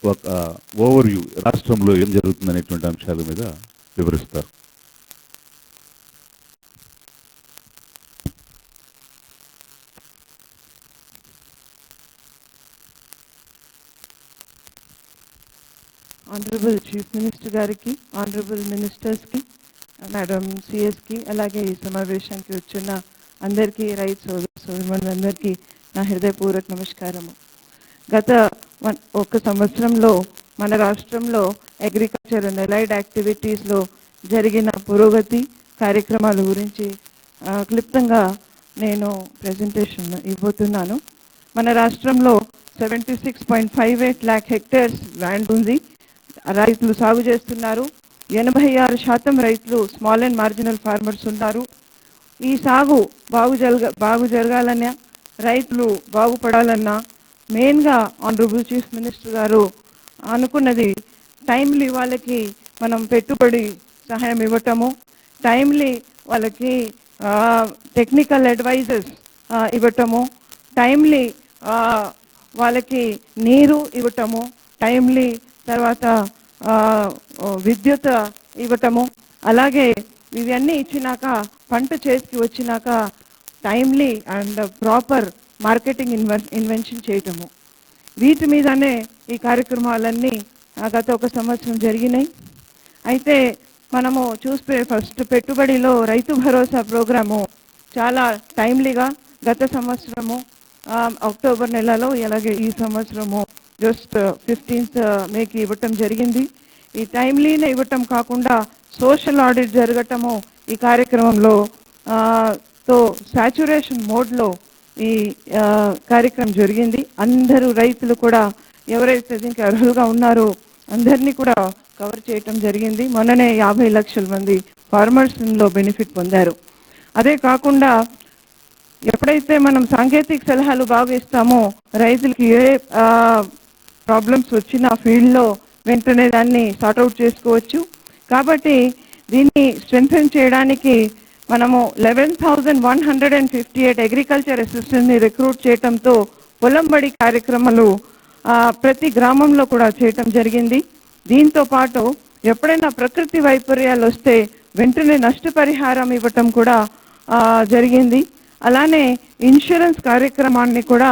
ఒక ఓవర్వ్యూ రాష్ట్రంలో ఏం జరుగుతుందనేటువంటి అంశాల మీద వివరిస్తారు. ఆనరబుల్ చీఫ్ మినిస్టర్ గారికి, ఆనరబుల్ మినిస్టర్స్కి, మేడం సిఎస్కి, అలాగే ఈ సమావేశానికి వచ్చిన అందరికీ, రైతు సోదరులందరికీ నా హృదయపూర్వక నమస్కారము. గత ఒక సంవత్సరంలో మన రాష్ట్రంలో అగ్రికల్చర్ అండ్ అలైడ్ యాక్టివిటీస్లో జరిగిన పురోగతి కార్యక్రమాల గురించి క్లుప్తంగా నేను ప్రెజెంటేషన్ ఇవ్వబోతున్నాను. మన రాష్ట్రంలో 76.58 lakh హెక్టేర్స్ ల్యాండ్ ఉంది. రైతులు సాగు చేస్తున్నారు. 86% రైతులు స్మాల్ అండ్ మార్జినల్ ఫార్మర్స్ ఉన్నారు. ఈ సాగు బాగు జరగాలన్నా, రైతులు బాగుపడాలన్నా మెయిన్గా ఆనరబుల్ చీఫ్ మినిస్టర్ గారు అనుకున్నది టైమ్లీ వాళ్ళకి మనం పెట్టుబడి సహాయం ఇవ్వటము, టైమ్లీ వాళ్ళకి టెక్నికల్ అడ్వైజెస్ ఇవ్వటము, టైమ్లీ వాళ్ళకి నీరు ఇవ్వటము, టైమ్లీ తర్వాత విద్యుత్ ఇవ్వటము, అలాగే ఇవన్నీ ఇచ్చినాక పంట చేతికి వచ్చినాక timely and proper marketing invention చేయటము. వీటి మీదనే ఈ కార్యక్రమాలన్నీ గత ఒక సంవత్సరం జరిగినాయి. అయితే మనము చూస్తే ఫస్ట్ పెట్టుబడిలో రైతు భరోసా ప్రోగ్రాము చాలా టైమ్లీగా గత సంవత్సరము అక్టోబర్ నెలలో, అలాగే ఈ సంవత్సరము జస్ట్ 15th మేకి ఇవ్వటం జరిగింది. ఈ టైమ్లీనే ఇవ్వటం కాకుండా సోషల్ ఆడిట్ జరగటము ఈ కార్యక్రమంలో తో సాచురేషన్ మోడ్లో ఈ కార్యక్రమం జరిగింది. అందరూ రైతులు కూడా ఎవరైతే దీనికి అర్హులుగా ఉన్నారో అందరినీ కూడా కవర్ చేయటం జరిగింది. మొన్ననే 50 లక్షల మంది ఫార్మర్స్లో బెనిఫిట్ పొందారు. అదే కాకుండా ఎప్పుడైతే మనం సాంకేతిక సలహాలు బాగా ఇస్తామో రైతులకి ఏ ప్రాబ్లమ్స్ వచ్చినా ఫీల్డ్లో వెంటనే దాన్ని సార్ట్అవుట్ చేసుకోవచ్చు. కాబట్టి దీన్ని స్ట్రెంథెన్ చేయడానికి మనము 11,158 అగ్రికల్చర్ అసిస్టెంట్ని రిక్రూట్ చేయడంతో పొలంబడి కార్యక్రమాలు ప్రతి గ్రామంలో కూడా చేయటం జరిగింది. దీంతో పాటు ఎప్పుడైనా ప్రకృతి వైపర్యాలు వస్తే వెంటనే నష్టపరిహారం ఇవ్వటం కూడా జరిగింది. అలానే ఇన్సూరెన్స్ కార్యక్రమాన్ని కూడా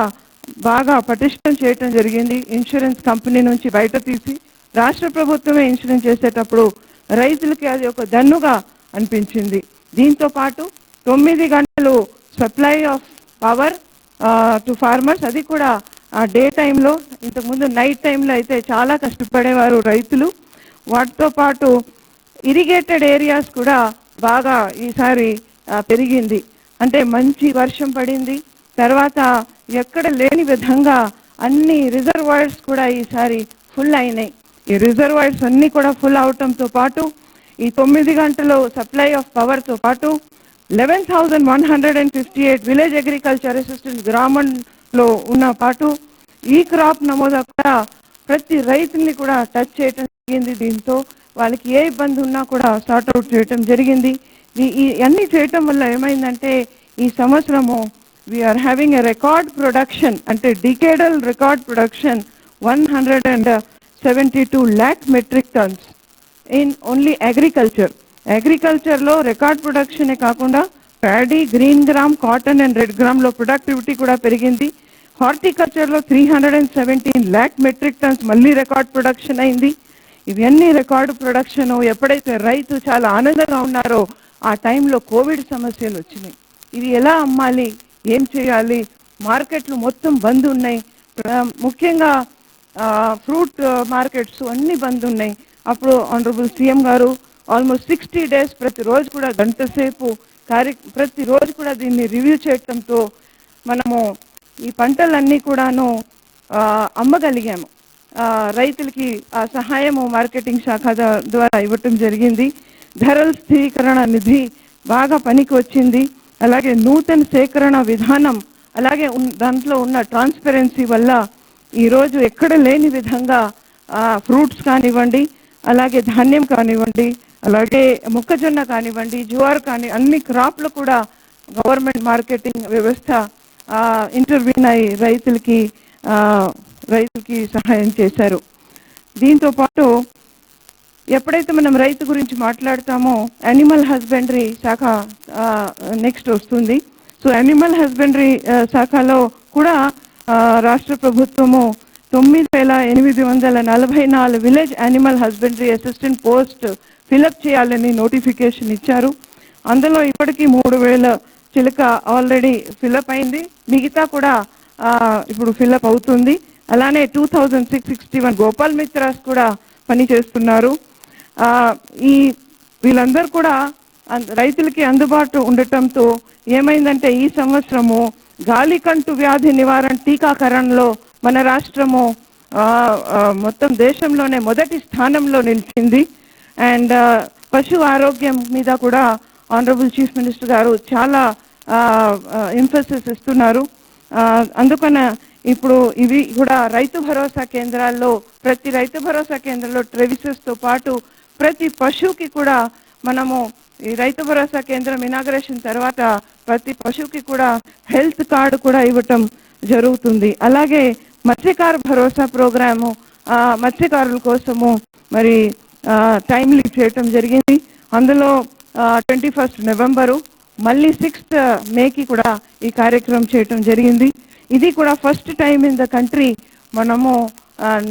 బాగా పటిష్టం చేయటం జరిగింది. ఇన్సూరెన్స్ కంపెనీ నుంచి బయట తీసి రాష్ట్ర ప్రభుత్వమే ఇన్సూరెన్స్ చేసేటప్పుడు రైతులకి అది ఒక దన్నుగా అనిపించింది. దీంతో పాటు 9 గంటలు supply of power to farmers, అది కూడా డే టైంలో. ఇంతకుముందు నైట్ టైంలో అయితే చాలా కష్టపడేవారు రైతులు. వాటితో పాటు ఇరిగేటెడ్ ఏరియాస్ కూడా బాగా ఈసారి పెరిగింది. అంటే మంచి వర్షం పడింది. తర్వాత ఎక్కడ లేని విధంగా అన్ని రిజర్వాయర్స్ కూడా ఈసారి ఫుల్ అయినాయి. ఈ రిజర్వాయర్స్ అన్నీ కూడా ఫుల్ అవటంతో పాటు ఈ 9 గంటలు సప్లై ఆఫ్ పవర్తో పాటు 11,158 విలేజ్ అగ్రికల్చర్ అసిస్టెంట్ గ్రామంలో ఉన్న పాటు ఈ క్రాప్ నమోదు కూడా ప్రతి రైతుల్ని కూడా టచ్ చేయటం జరిగింది. దీంతో వాళ్ళకి ఏ ఇబ్బంది ఉన్నా కూడా సార్ట్అవుట్ చేయటం జరిగింది. ఈ అన్నీ చేయటం వల్ల ఏమైందంటే ఈ సంవత్సరము we're having a record production, అంటే decadal record production 172 lakh metric tons in only అగ్రికల్చర్లో రికార్డ్ ప్రొడక్షనే కాకుండా paddy, green gram, cotton and red గ్రామ్లో ప్రొడక్టివిటీ కూడా పెరిగింది. హార్టికల్చర్లో 317 lakh మెట్రిక్ టన్స్ మళ్ళీ రికార్డ్ ప్రొడక్షన్ అయింది. ఇవన్నీ రికార్డు ప్రొడక్షన్. ఎప్పుడైతే రైతు చాలా ఆనందంగా ఉన్నారో ఆ టైంలో కోవిడ్ సమస్యలు వచ్చినాయి. ఇవి ఎలా అమ్మాలి, ఏం చేయాలి, మార్కెట్లు మొత్తం బంద్ ఉన్నాయి. ముఖ్యంగా ఫ్రూట్ మార్కెట్స్ అన్నీ బంద్ ఉన్నాయి. అప్పుడు ఆనరబుల్ సీఎం గారు ఆల్మోస్ట్ 60 days ప్రతిరోజు కూడా గంట సేపు ప్రతిరోజు కూడా దీన్ని రివ్యూ చేయటంతో మనము ఈ పంటలన్నీ కూడాను అమ్మగలిగాము. రైతులకి ఆ సహాయము మార్కెటింగ్ శాఖ ద్వారా ఇవ్వటం జరిగింది. ధరల స్థిరీకరణ నిధి బాగా పనికి వచ్చింది. అలాగే నూతన సేకరణ విధానం, అలాగే దాంట్లో ఉన్న ట్రాన్స్పరెన్సీ వల్ల ఈరోజు ఎక్కడ లేని విధంగా ఫ్రూట్స్ కానివ్వండి, అలాగే ధాన్యం కానివ్వండి, అలాగే మొక్కజొన్న కానివ్వండి, జువార్ కానీ అన్ని క్రాప్లు కూడా గవర్నమెంట్ మార్కెటింగ్ వ్యవస్థ ఇంటర్వ్యూన్ అయి రైతులకి సహాయం చేశారు. దీంతో పాటు ఎప్పుడైతే మనం రైతు గురించి మాట్లాడతామో యానిమల్ హస్బెండరీ శాఖ నెక్స్ట్ వస్తుంది. సో యానిమల్ హస్బెండరీ శాఖలో కూడా రాష్ట్ర ప్రభుత్వము 9,844 village animal husbandry assistant post fill up చేయాలని నోటిఫికేషన్ ఇచ్చారు. అందులో ఇప్పటికీ 3,000 చిలుక ఆల్రెడీ ఫిలప్ అయింది, మిగతా కూడా ఇప్పుడు ఫిలప్ అవుతుంది. అలానే 2,661 గోపాల్ మిత్రాస్ కూడా పనిచేస్తున్నారు. ఈ వీళ్ళందరూ కూడా రైతులకి అందుబాటు ఉండటంతో ఏమైందంటే ఈ సంవత్సరము గాలికంటు వ్యాధి నివారణ టీకాకరణలో మన రాష్ట్రము మొత్తం దేశంలోనే మొదటి స్థానంలో నిలిచింది. అండ్ పశు ఆరోగ్యం మీద కూడా ఆనరబుల్ చీఫ్ మినిస్టర్ గారు చాలా ఎంఫసిస్ ఇస్తున్నారు. అందుకన ఇప్పుడు ఇవి కూడా రైతు భరోసా కేంద్రాల్లో ప్రతి రైతు భరోసా కేంద్రంలో ట్రెవిసెస్తో పాటు ప్రతి పశువుకి కూడా మనము ఈ రైతు భరోసా కేంద్రం ఇనాగరేషన్ తర్వాత ప్రతి పశువుకి కూడా హెల్త్ కార్డు కూడా ఇవ్వటం జరుగుతుంది. అలాగే మత్స్యకార భరోసా ప్రోగ్రాము మత్స్యకారుల కోసము మరి టైంలీ చేయటం జరిగింది. అందులో 21 నవంబరు మళ్ళీ 6th మేకి కూడా ఈ కార్యక్రమం చేయటం జరిగింది. ఇది కూడా first time in the country మనము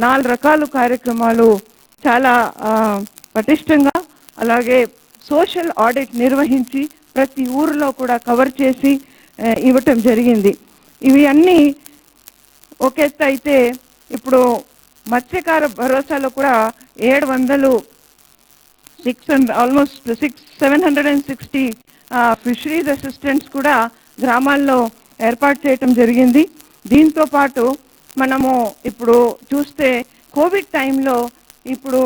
4 రకాల కార్యక్రమాలు చాలా పటిష్టంగా అలాగే సోషల్ ఆడిట్ నిర్వహించి ప్రతి ఊరిలో కూడా కవర్ చేసి ఇవ్వటం జరిగింది. ఇవి అన్నీ ఒక ఎత్తు అయితే ఇప్పుడు మత్స్యకార భరోసాలో కూడా 760 ఫిషరీస్ అసిస్టెంట్స్ కూడా గ్రామాల్లో ఏర్పాటు చేయటం జరిగింది. దీంతో పాటు మనము ఇప్పుడు చూస్తే కోవిడ్ టైంలో ఇప్పుడు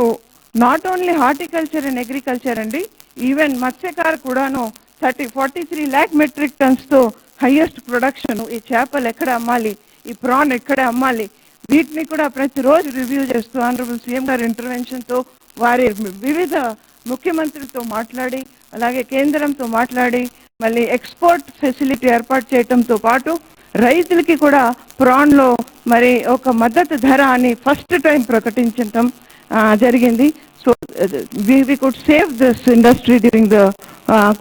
not only horticulture and agriculture అండి, ఈవెన్ మత్స్యకార కూడాను 43 lakh మెట్రిక్ టన్స్తో హైయెస్ట్ ప్రొడక్షన్. ఈ చేపలు ఎక్కడ అమ్మాలి, ఈ ప్రాన్ ఎక్కడ అమ్మాలి, వీటిని కూడా ప్రతిరోజు రివ్యూ చేస్తూ ఆనరబుల్ సీఎం గారి ఇంటర్వెన్షన్తో వారి వివిధ ముఖ్యమంత్రులతో మాట్లాడి అలాగే కేంద్రంతో మాట్లాడి మళ్ళీ ఎక్స్పోర్ట్ ఫెసిలిటీ ఏర్పాటు చేయడంతో పాటు రైతులకి కూడా ప్రాన్లో మరి ఒక మద్దతు ధర అని ఫస్ట్ టైం ప్రకటించడం జరిగింది. So we could save this industry during the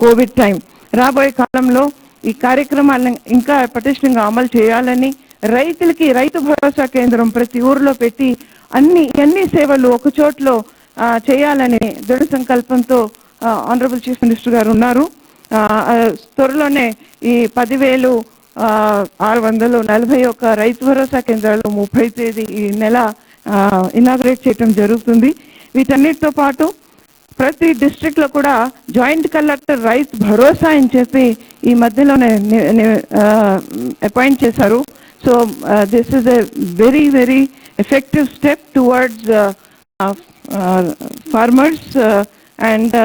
Covid time. రాబోయే కాలంలో ఈ కార్యక్రమాలను ఇంకా పటిష్టంగా అమలు చేయాలని రైతులకి రైతు భరోసా కేంద్రం ప్రతి ఊరిలో పెట్టి అన్ని సేవలు ఒక చోట్లో చేయాలని దృఢ సంకల్పంతో ఆనరబుల్ చీఫ్ మినిస్టర్ గారు ఉన్నారు. త్వరలోనే ఈ 10,641 రైతు భరోసా కేంద్రాలు 30వ తేదీ ఈ నెల ఇనాగ్రేట్ చేయటం జరుగుతుంది. వీటన్నిటితో పాటు ప్రతి డిస్ట్రిక్ట్ లో కూడా జాయింట్ కలెక్టర్ రైతు భరోసా అని చెప్పి ఈ మధ్యలోనే అపాయింట్ చేశారు. So this is a very very effective step towards farmers and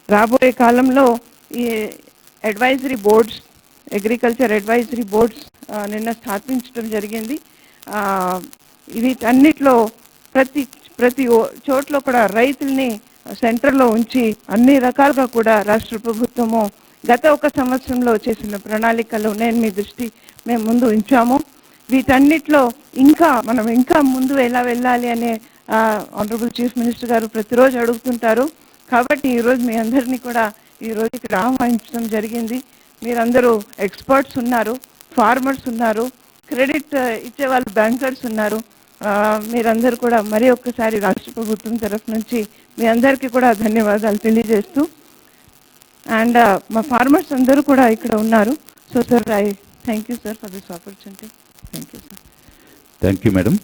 రాబోయే కాలంలో ఈ advisory boards agriculture advisory boards నిన్న స్థాపించడం జరిగింది. వీటన్నిటిలో ప్రతి చోట్ల కూడా రైతుల్ని సెంటర్లో ఉంచి అన్ని రకాలుగా కూడా రాష్ట్ర ప్రభుత్వము గత ఒక సంవత్సరంలో చేసిన ప్రణాళికలు మేము ముందు ఉంచాము. వీటన్నిటిలో మనం ఇంకా ముందు ఎలా వెళ్ళాలి అనే ఆనరబుల్ చీఫ్ మినిస్టర్ గారు ప్రతిరోజు అడుగుతుంటారు. కాబట్టి ఈరోజు మీ అందరినీ కూడా ఈరోజు ఇక్కడ ఆహ్వానించడం జరిగింది. మీరందరూ ఎక్స్పర్ట్స్ ఉన్నారు, ఫార్మర్స్ ఉన్నారు, క్రెడిట్ ఇచ్చే వాళ్ళు బ్యాంకర్స్ ఉన్నారు. మీరందరూ కూడా మరి ఒక్కసారి రాష్ట్ర ప్రభుత్వం తరఫు నుంచి మీ అందరికీ కూడా ధన్యవాదాలు తెలియజేస్తూ అండ్ మా ఫార్మర్స్ అందరూ కూడా ఇక్కడ ఉన్నారు. So sir thank you sir for this opportunity. Thank you sir. Thank you madam.